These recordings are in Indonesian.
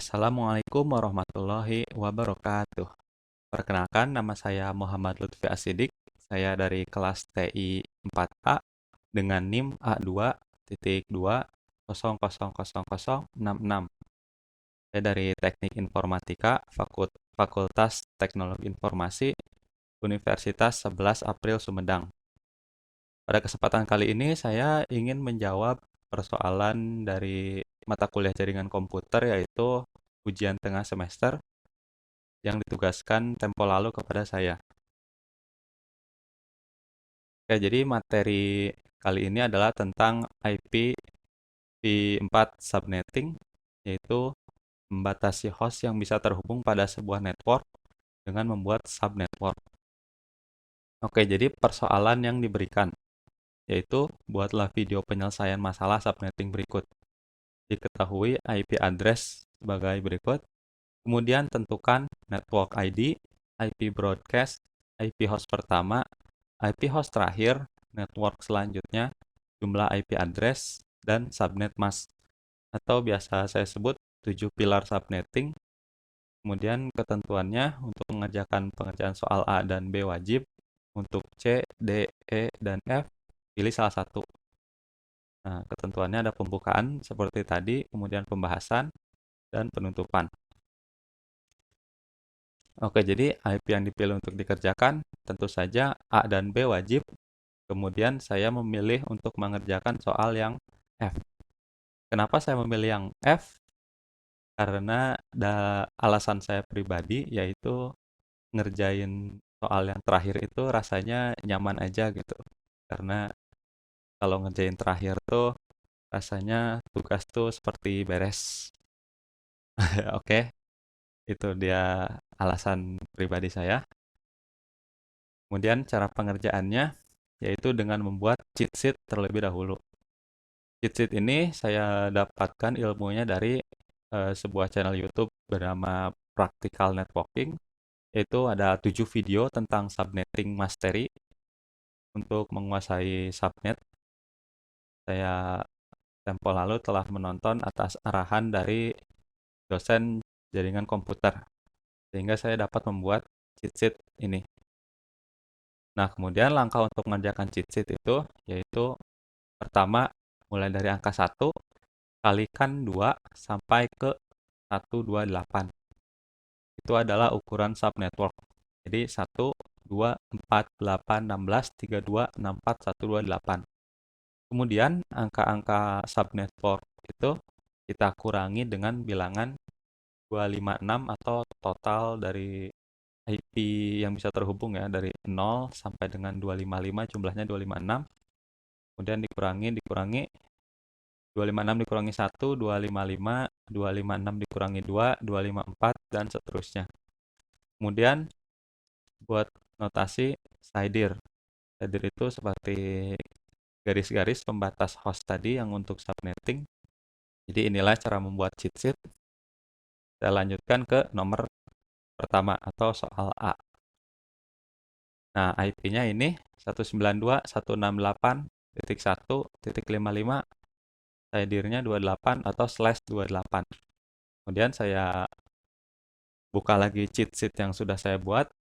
Assalamualaikum warahmatullahi wabarakatuh. Perkenalkan, nama saya Muhammad Lutfi Asidik. Saya dari kelas TI 4A dengan NIM A2.2000066. Saya dari Teknik Informatika, Fakultas Teknologi Informasi, Universitas 11 April Sumedang. Pada kesempatan kali ini saya ingin menjawab persoalan dari mata kuliah jaringan komputer, yaitu ujian tengah semester yang ditugaskan tempo lalu kepada saya. Oke, jadi materi kali ini adalah tentang IPv4 subnetting, yaitu membatasi host yang bisa terhubung pada sebuah network dengan membuat subnetwork. Oke, jadi persoalan yang diberikan, yaitu buatlah video penyelesaian masalah subnetting berikut. Diketahui IP address sebagai berikut, kemudian tentukan network ID, IP broadcast, IP host pertama, IP host terakhir, network selanjutnya, jumlah IP address, dan subnet mask, atau biasa saya sebut 7 pilar subnetting. Kemudian ketentuannya untuk mengerjakan pengerjaan soal A dan B wajib, untuk C, D, E, dan F, pilih salah satu. Nah, ketentuannya ada pembukaan seperti tadi, kemudian pembahasan, dan penutupan. Oke, jadi IP yang dipilih untuk dikerjakan tentu saja A dan B wajib. Kemudian saya memilih untuk mengerjakan soal yang F. Kenapa saya memilih yang F? Karena alasan saya pribadi, yaitu ngerjain soal yang terakhir itu rasanya nyaman aja gitu. Karena kalau ngerjain terakhir tuh rasanya tugas tuh seperti beres. Oke, itu dia alasan pribadi saya. Kemudian cara pengerjaannya yaitu dengan membuat cheat sheet terlebih dahulu. Cheat sheet ini saya dapatkan ilmunya dari sebuah channel YouTube bernama Practical Networking. Yaitu ada 7 video tentang subnetting mastery untuk menguasai subnet. Saya tempo lalu telah menonton atas arahan dari dosen jaringan komputer, sehingga saya dapat membuat cheat sheet ini. Nah, kemudian langkah untuk mengerjakan cheat sheet itu, yaitu pertama, mulai dari angka 1, kalikan 2 sampai ke 128. Itu adalah ukuran subnetwork. Jadi 1, 2, 4, 8, 16, 32, 64, 128. Kemudian angka-angka subnetwork itu kita kurangi dengan bilangan 256 atau total dari IP yang bisa terhubung ya, dari 0 sampai dengan 255, jumlahnya 256. Kemudian dikurangi 256 dikurangi 1, 255, 256 dikurangi 2, 254, dan seterusnya. Kemudian buat notasi SIDR. SIDR itu seperti garis-garis pembatas host tadi yang untuk subnetting. Jadi inilah cara membuat cheat sheet. Kita lanjutkan ke nomor pertama atau soal A. Nah, IP-nya ini 192.168.1.55, SIDR-nya 28 atau /28. Kemudian saya buka lagi cheat sheet yang sudah saya buat.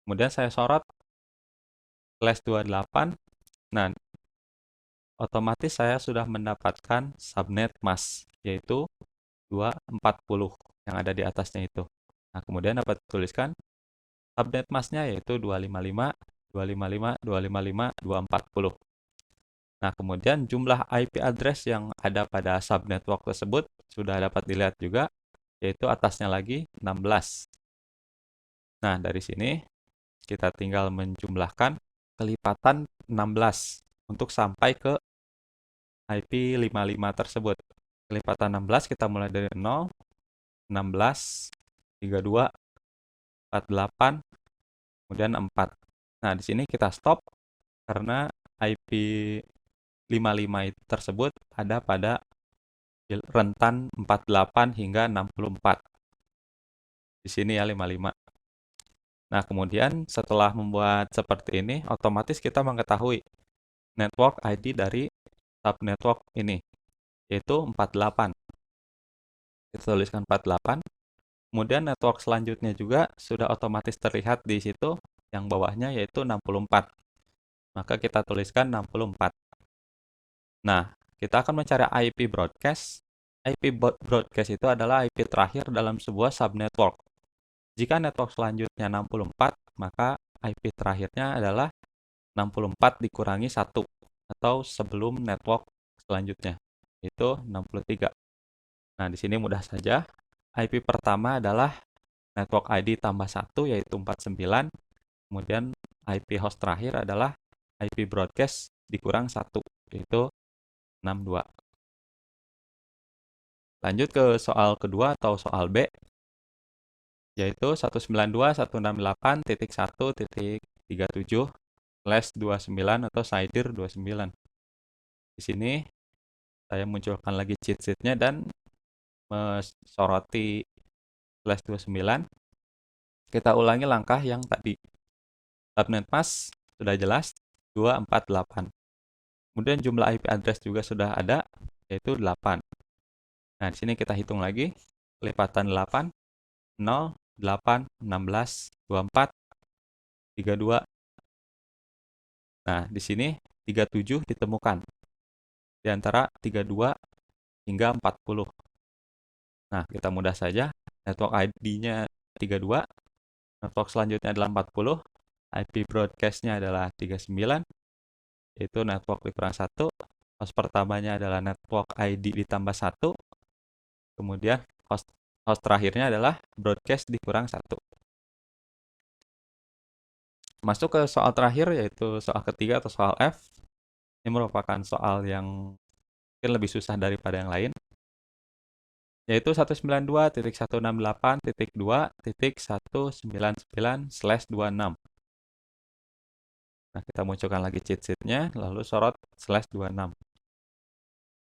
Kemudian saya sorot /28. Nah, otomatis saya sudah mendapatkan subnet mask, yaitu 240 yang ada di atasnya itu. Nah, kemudian dapat tuliskan subnet masknya yaitu 255, 255, 255, 240. Nah, kemudian jumlah IP address yang ada pada subnetwork tersebut sudah dapat dilihat juga, yaitu atasnya lagi 16. Nah, dari sini kita tinggal menjumlahkan kelipatan 16 untuk sampai ke IP 55 tersebut. Kelipatan 16 kita mulai dari 0, 16, 32, 48, kemudian 4. Nah, di sini kita stop karena IP 55 tersebut ada pada rentan 48 hingga 64. Di sini ya 55. Nah, kemudian setelah membuat seperti ini, otomatis kita mengetahui network ID dari subnetwork ini, yaitu 48. kita tuliskan 48. Kemudian network selanjutnya juga sudah otomatis terlihat di situ, yang bawahnya yaitu 64. Maka kita tuliskan 64. Nah, kita akan mencari IP broadcast. IP broadcast itu adalah IP terakhir dalam sebuah subnetwork. Jika network selanjutnya 64, maka IP terakhirnya adalah 64 dikurangi 1, atau sebelum network selanjutnya, yaitu 63. Nah, di sini mudah saja. IP pertama adalah network ID tambah 1, yaitu 49. Kemudian IP host terakhir adalah IP broadcast dikurang 1, yaitu 62. Lanjut ke soal kedua atau soal B, yaitu 192.168.1.37/29 atau CIDR 29. Di sini saya munculkan lagi cheat sheet-nya dan mensoroti slash 29. Kita ulangi langkah yang tadi. Subnet mask sudah jelas, 248. Kemudian jumlah IP address juga sudah ada, yaitu 8. Nah, di sini kita hitung lagi. Lipatan 8, 0, 8, 16, 24, 32. Nah, di sini 37 ditemukan. Di antara 32 hingga 40. Nah, kita mudah saja. Network ID-nya 32. Network selanjutnya adalah 40. IP broadcast-nya adalah 39. Yaitu network dikurang 1. Host pertamanya adalah network ID ditambah 1. Kemudian host terakhirnya adalah broadcast dikurang 1. Masuk ke soal terakhir, yaitu soal ketiga atau soal F. Ini merupakan soal yang mungkin lebih susah daripada yang lain, yaitu 192.168.2.199/26. Nah, kita munculkan lagi cheat sheet-nya, lalu sorot /26.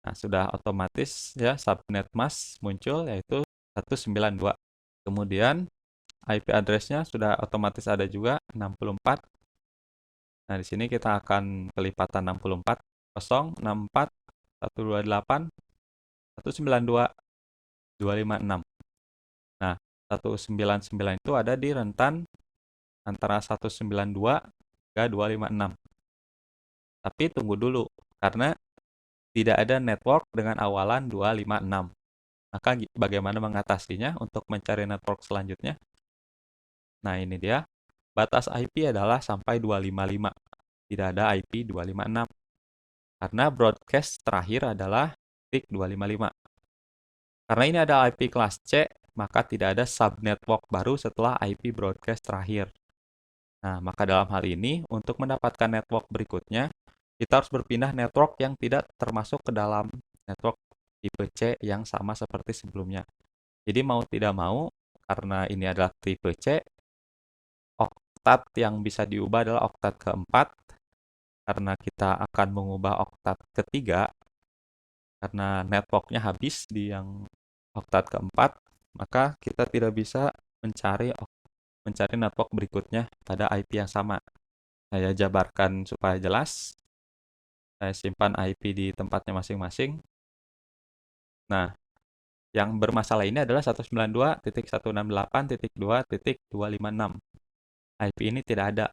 Nah, sudah otomatis ya subnet mask muncul, yaitu 192. Kemudian IP address-nya sudah otomatis ada juga, 64. Nah, di sini kita akan kelipatan 64, 0, 64, 128, 192, 256. Nah, 199 itu ada di rentan antara 192 hingga 256. Tapi tunggu dulu, karena tidak ada network dengan awalan 256. Maka bagaimana mengatasinya untuk mencari network selanjutnya? Nah, ini dia. Batas IP adalah sampai 255. Tidak ada IP 256. Karena broadcast terakhir adalah titik 255. Karena ini ada IP kelas C, maka tidak ada subnetwork baru setelah IP broadcast terakhir. Nah, maka dalam hal ini, untuk mendapatkan network berikutnya, kita harus berpindah network yang tidak termasuk ke dalam network tipe C yang sama seperti sebelumnya. Jadi mau tidak mau, karena ini adalah tipe C, oktat yang bisa diubah adalah oktat keempat. Karena kita akan mengubah oktat ketiga, karena networknya habis di yang oktat keempat, maka kita tidak bisa mencari network berikutnya pada IP yang sama. Saya jabarkan supaya jelas. Saya simpan IP di tempatnya masing-masing. Nah, yang bermasalah ini adalah 192.168.2.256. IP ini tidak ada,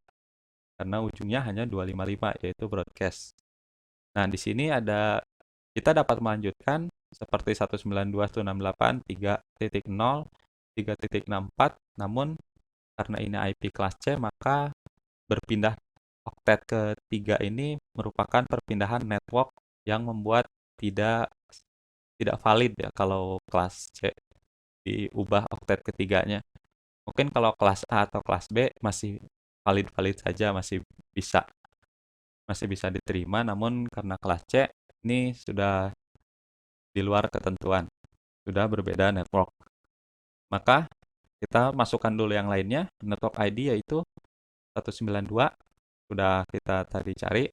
karena ujungnya hanya 255, yaitu broadcast. Nah, di sini kita dapat melanjutkan seperti 192.168.3.0, 3.64, namun karena ini IP kelas C, maka berpindah oktet ketiga ini merupakan perpindahan network yang membuat tidak valid ya kalau kelas C diubah oktet ketiganya. Mungkin kalau kelas A atau kelas B masih valid-valid saja, masih bisa diterima, namun karena kelas C ini sudah di luar ketentuan, sudah berbeda network. Maka kita masukkan dulu yang lainnya, network ID yaitu 192, sudah kita tadi cari.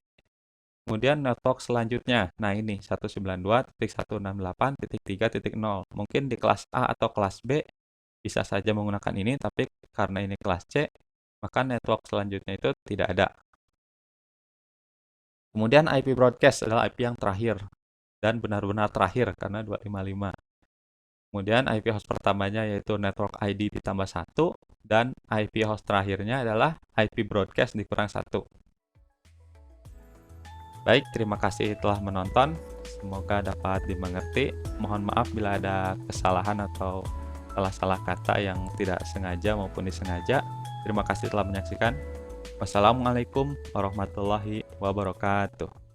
Kemudian network selanjutnya, nah ini 192.168.3.0. Mungkin di kelas A atau kelas B bisa saja menggunakan ini, tapi karena ini kelas C, maka network selanjutnya itu tidak ada. Kemudian IP broadcast adalah IP yang terakhir, dan benar-benar terakhir karena 255. Kemudian IP host pertamanya yaitu network ID ditambah 1, dan IP host terakhirnya adalah IP broadcast dikurang 1. Baik, terima kasih telah menonton. Semoga dapat dimengerti. Mohon maaf bila ada kesalahan atau salah-salah kata yang tidak sengaja maupun disengaja. Terima kasih telah menyaksikan. Wassalamualaikum warahmatullahi wabarakatuh.